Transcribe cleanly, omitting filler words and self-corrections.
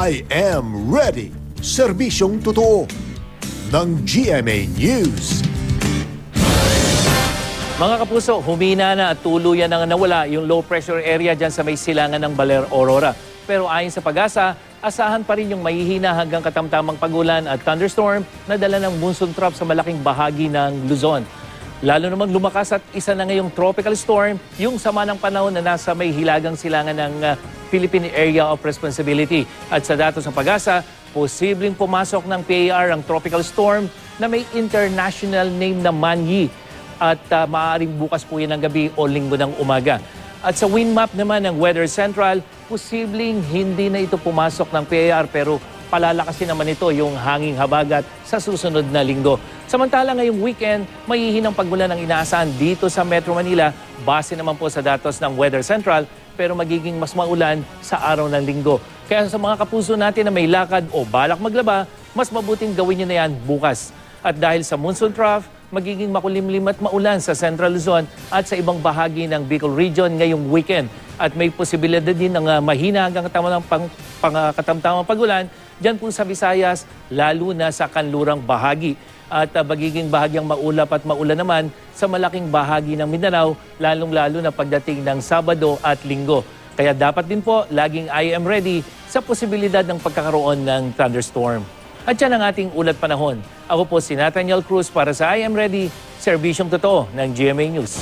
I am ready. Serbisyong totoo ng GMA News. Mga kapuso, humina na at tuluyan na nawala yung low pressure area dyan sa may silangan ng Baler, Aurora. Pero ayon sa Pag-asa, asahan pa rin yung mahihina hanggang katamtamang pagulan at thunderstorm na dala ng monsoon trough sa malaking bahagi ng Luzon. Lalo namang lumakas at isa na ngayong tropical storm, yung sama ng panahon na nasa may hilagang silangan ng Philippine Area of Responsibility. At sa datos ng Pag-asa, posibleng pumasok ng PAR ang tropical storm na may international name na Manyi. At maaaring bukas po yan ng gabi o linggo ng umaga. At sa wind map naman ng Weather Central, posibleng hindi na ito pumasok ng PAR pero palalakasin naman ito yung hanging habagat sa susunod na linggo. Samantala ngayong weekend, mahihinang pagulan ang inaasahan dito sa Metro Manila base naman po sa datos ng Weather Central pero magiging mas maulan sa araw ng linggo. Kaya sa mga kapuso natin na may lakad o balak maglaba, mas mabuting gawin nyo na yan bukas. At dahil sa monsoon trough, magiging makulimlim at maulan sa Central Luzon at sa ibang bahagi ng Bicol Region ngayong weekend. At may posibilidad din ng mahina hanggang katamtamang pagulan dyan po sa Visayas, lalo na sa kanlurang bahagi. At magiging bahagyang maulap at maulan naman sa malaking bahagi ng Mindanao, lalong-lalo na pagdating ng Sabado at Linggo. Kaya dapat din po laging I am ready sa posibilidad ng pagkakaroon ng thunderstorm. At yan ang ating ulat panahon. Ako po si Nathaniel Cruz para sa I Am Ready, serbisyong totoo ng GMA News.